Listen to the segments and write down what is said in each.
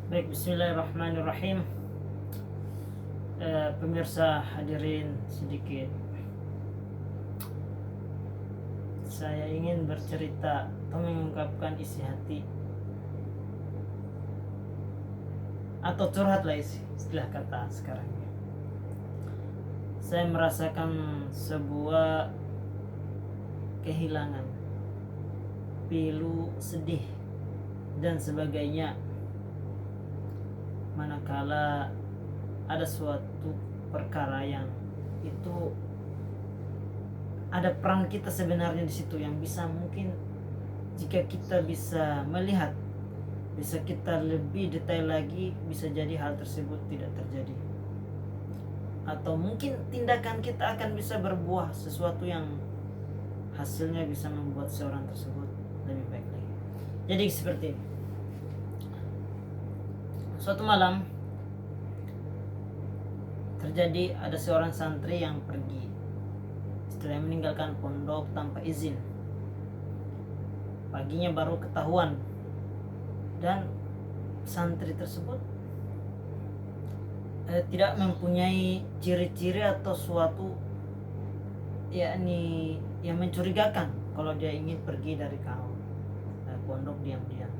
Baik, bismillahirrahmanirrahim. Pemirsa hadirin, sedikit saya ingin bercerita atau mengungkapkan isi hati atau curhat lah istilah kata sekarang. Saya merasakan sebuah kehilangan, pilu, sedih dan sebagainya manakala ada suatu perkara yang itu ada peran kita sebenarnya di situ, yang bisa mungkin jika kita bisa melihat, bisa kita lebih detail lagi, bisa jadi hal tersebut tidak terjadi, atau mungkin tindakan kita akan bisa berbuah sesuatu yang hasilnya bisa membuat seorang tersebut lebih baik lagi. Jadi seperti ini. Suatu malam terjadi, ada seorang santri yang pergi setelah meninggalkan pondok tanpa izin. Paginya baru ketahuan, dan santri tersebut tidak mempunyai ciri-ciri atau suatu yakni yang mencurigakan kalau dia ingin pergi dari pondok diam-diam.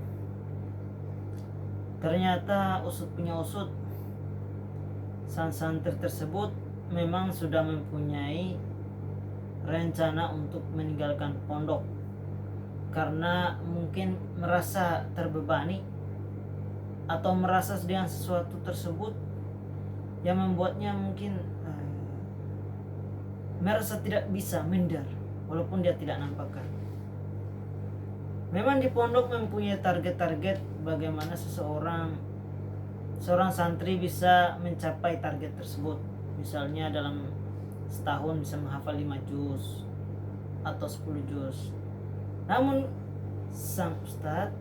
Ternyata usut punya usut, sang santri tersebut memang sudah mempunyai rencana untuk meninggalkan pondok karena mungkin merasa terbebani atau merasa dengan sesuatu tersebut yang membuatnya mungkin merasa tidak bisa minder walaupun dia tidak nampakkan. Memang di pondok mempunyai target-target bagaimana seorang santri bisa mencapai target tersebut. Misalnya dalam setahun bisa menghafal 5 juz atau 10 juz. Namun sang ustadz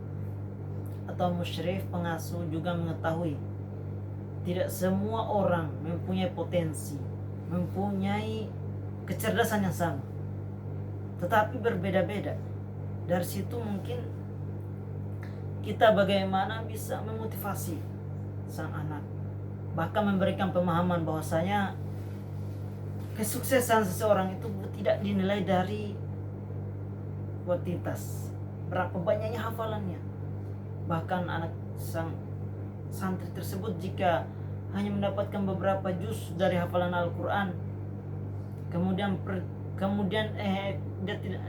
atau musyrif pengasuh juga mengetahui tidak semua orang mempunyai potensi, mempunyai kecerdasan yang sama, tetapi berbeda-beda. Dari situ mungkin kita bagaimana bisa memotivasi sang anak, bahkan memberikan pemahaman bahwasanya kesuksesan seseorang itu tidak dinilai dari kuantitas, berapa banyaknya hafalannya. Bahkan anak sang santri tersebut jika hanya mendapatkan beberapa juz dari hafalan Al-Quran, kemudian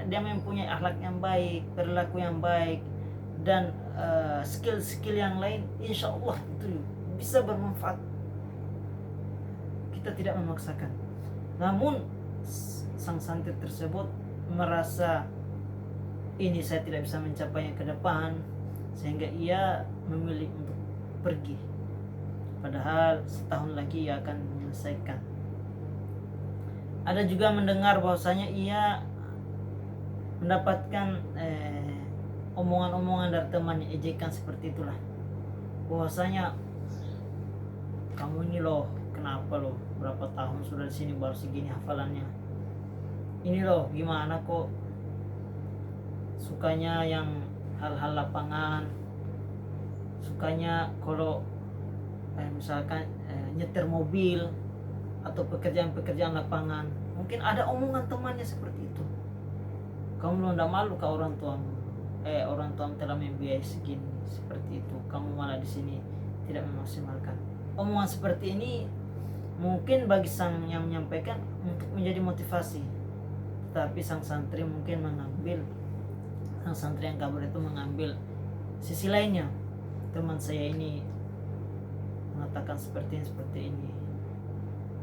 dia mempunyai akhlak yang baik, perilaku yang baik, dan skill-skill yang lain, insya Allah itu bisa bermanfaat. Kita tidak memaksakan. Namun sang santri tersebut merasa ini saya tidak bisa mencapainya ke depan, sehingga ia memilih untuk pergi, padahal setahun lagi ia akan menyelesaikan. Ada juga mendengar bahwasanya ia mendapatkan omongan-omongan dari temannya, ejekan seperti itulah, bahwasanya kamu ini loh, kenapa loh, berapa tahun sudah di sini baru segini hafalannya, ini loh gimana kok sukanya yang hal-hal lapangan, sukanya kalau misalkan nyetir mobil atau pekerjaan-pekerjaan lapangan. Mungkin ada omongan temannya seperti itu. Kamu lo ndak malu ke orang tuamu? Orang tuamu telah membiayai segini, seperti itu. Kamu malah di sini tidak memaksimalkan. Omongan seperti ini mungkin bagi sang yang menyampaikan untuk menjadi motivasi, tetapi sang santri mungkin mengambil, sang santri yang kabur itu mengambil sisi lainnya. Teman saya ini mengatakan seperti ini,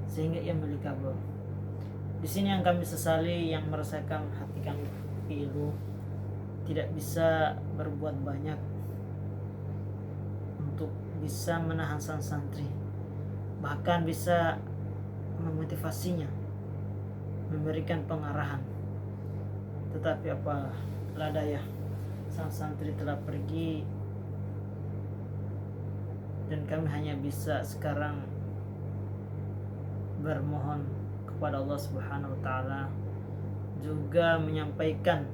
sehingga ia memilih kabur. Di sini yang kami sesali, yang merasakan hati kami pilu, tidak bisa berbuat banyak untuk bisa menahan sang santri, bahkan bisa memotivasinya, memberikan pengarahan. Tetapi apalah daya, sang santri telah pergi, dan kami hanya bisa sekarang bermohon kepada Allah Subhanahu wa taala, juga menyampaikan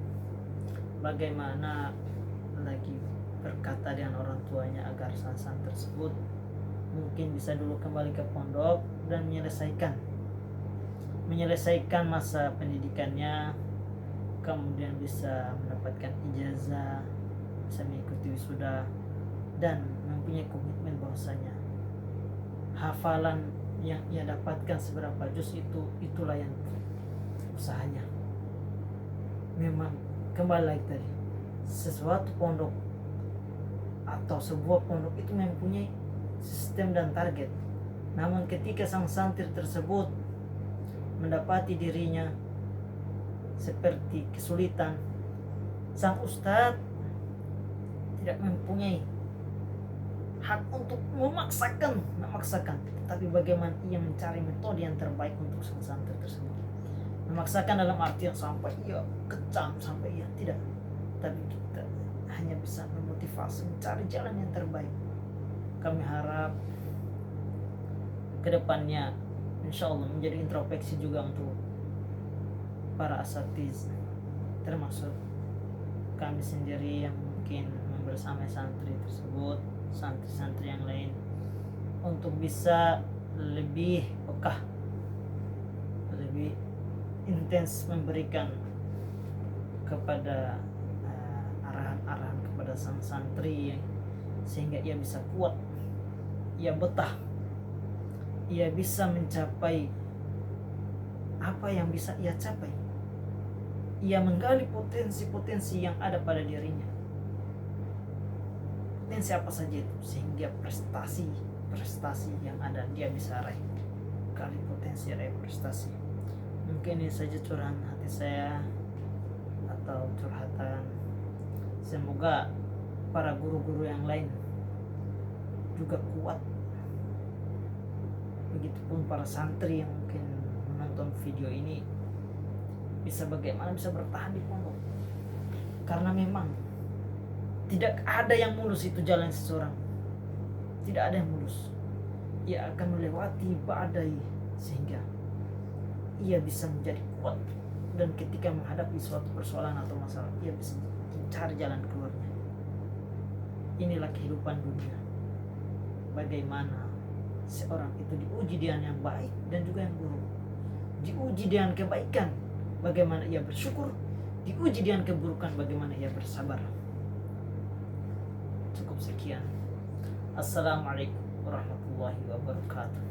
bagaimana lagi berkata dengan orang tuanya agar sang tersebut mungkin bisa dulu kembali ke pondok dan menyelesaikan masa pendidikannya, kemudian bisa mendapatkan ijazah, bisa mengikuti wisuda, dan mempunyai komitmen bahwasanya hafalan yang ia dapatkan seberapa juz itulah yang usahanya. Memang kembali lagi tadi, sesuatu pondok atau sebuah pondok itu mempunyai sistem dan target. Namun ketika sang santri tersebut mendapati dirinya seperti kesulitan, sang ustadz tidak mempunyai hak untuk memaksakan, tapi bagaimana ia mencari metode yang terbaik untuk sang santri tersebut. Memaksakan dalam artian sampai ia kecam, sampai ia tidak, tapi kita hanya bisa memotivasi, mencari jalan yang terbaik. Kami harap kedepannya insya Allah menjadi introspeksi juga untuk para asatiz, termasuk kami sendiri yang mungkin membersamai santri tersebut, santri-santri yang lain, untuk bisa lebih peka, lebih intens memberikan kepada arahan-arahan kepada sang santri, sehingga ia bisa kuat, ia betah, ia bisa mencapai apa yang bisa ia capai. Ia menggali potensi-potensi yang ada pada dirinya, potensi apa saja itu, sehingga prestasi yang ada dia bisa raih. Kali potensi raih prestasi. Mungkin ini saja curahan hati saya atau curhatan. Semoga para guru-guru yang lain juga kuat, begitupun para santri yang mungkin menonton video ini bisa bertahan di pondok. Karena memang tidak ada yang mulus itu jalan seseorang, tidak ada yang mulus. Ia akan melewati badai sehingga ia bisa menjadi kuat, dan ketika menghadapi suatu persoalan atau masalah ia bisa mencari jalan keluarnya. Inilah kehidupan dunia, bagaimana seorang itu diuji dengan yang baik dan juga yang buruk, diuji dengan kebaikan bagaimana ia bersyukur, diuji dengan keburukan bagaimana ia bersabar. Cukup sekian. Assalamualaikum warahmatullahi wabarakatuh.